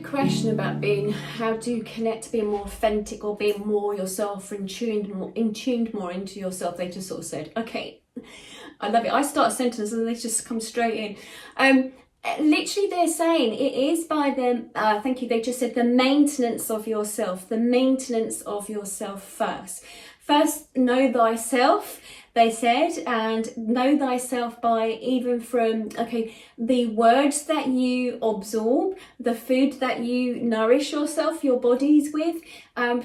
question about being how to connect, being more authentic or being more yourself and tuned more into yourself. They just sort of said, okay, I love it. I start a sentence and they just come straight in. Literally they're saying it is by the thank you, they just said the maintenance of yourself, first know thyself, they said, and know thyself by even from the words that you absorb, the food that you nourish yourself, your bodies with,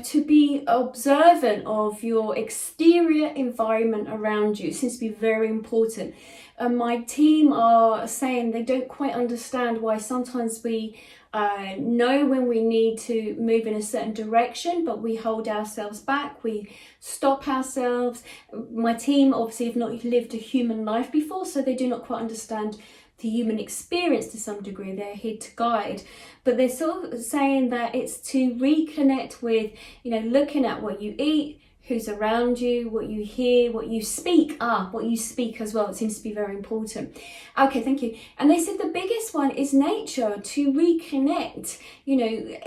to be observant of your exterior environment around you. It seems to be very important. My team are saying they don't quite understand why sometimes we know when we need to move in a certain direction, but we hold ourselves back, we stop ourselves. My team obviously have not lived a human life before, so they do not quite understand the human experience to some degree. They're here to guide, but they're sort of saying that it's to reconnect with, looking at what you eat, who's around you, what you hear, what you speak. What you speak as well. It seems to be very important. Okay, thank you. And they said the biggest one is nature, to reconnect,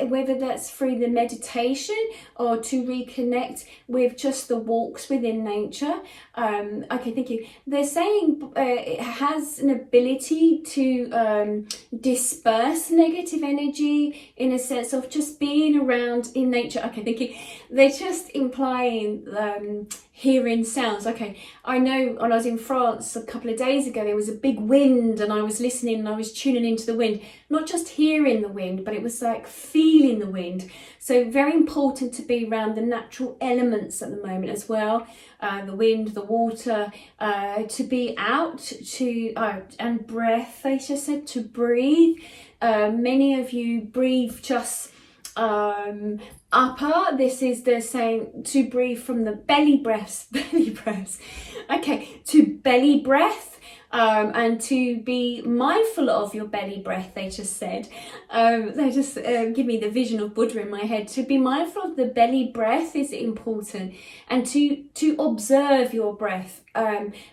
whether that's through the meditation or to reconnect with just the walks within nature. Okay, thank you. They're saying it has an ability to disperse negative energy in a sense of just being around in nature. Okay, thank you. They're just implying hearing sounds. Okay, I know when I was in France a couple of days ago, there was a big wind and I was listening and I was tuning into the wind, not just hearing the wind, but it was like feeling the wind. So very important to be around the natural elements at the moment as well, the wind, the water, to be out, to and breath, they just said, to breathe. Many of you breathe just upper. They're saying to breathe from the belly breaths. Okay, to belly breath, and to be mindful of your belly breath, they just said. They just give me the vision of Buddha in my head. To be mindful of the belly breath is important, and to observe your breath.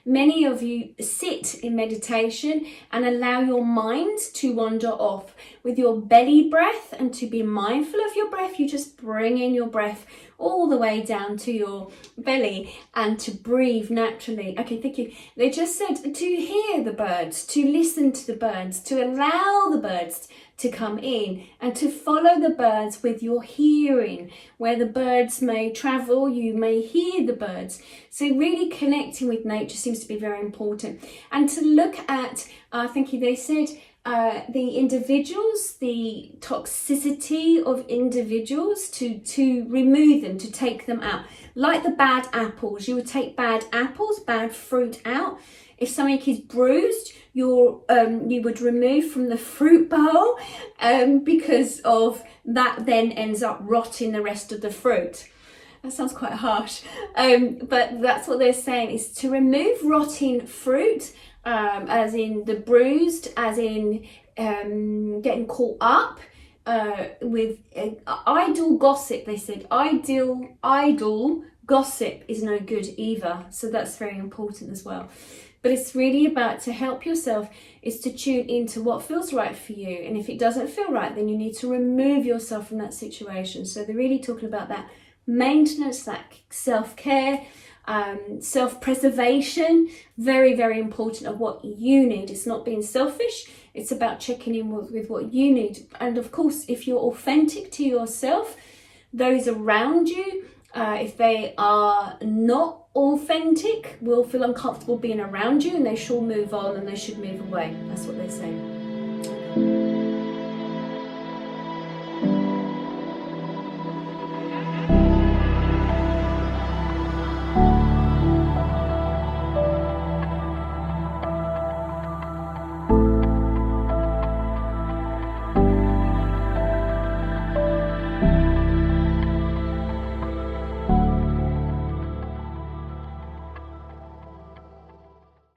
Many of you sit in meditation and allow your mind to wander off with your belly breath, and to be mindful of your breath, you just bring in your breath all the way down to your belly and to breathe naturally. Okay, thank you. They just said to hear the birds, to listen to the birds, to allow the birds to come in and to follow the birds with your hearing. Where the birds may travel, you may hear the birds. So really connecting with nature seems to be very important. And to look at, thank you, they said, the individuals, the toxicity of individuals, to remove them, to take them out. Like the bad apples, you would take bad apples, bad fruit out. If something is bruised, you would remove from the fruit bowl, because of that then ends up rotting the rest of the fruit. That sounds quite harsh, but that's what they're saying, is to remove rotting fruit, as in the bruised, as in getting caught up with idle gossip. They said idle gossip is no good either, so that's very important as well. But it's really about, to help yourself, is to tune into what feels right for you, and if it doesn't feel right, then you need to remove yourself from that situation. So they're really talking about that maintenance, that self-care, self-preservation, very, very important, of what you need. It's not being selfish, it's about checking in with what you need. And of course, if you're authentic to yourself, those around you, if they are not authentic, will feel uncomfortable being around you, and they should move on and they should move away. That's what they're saying.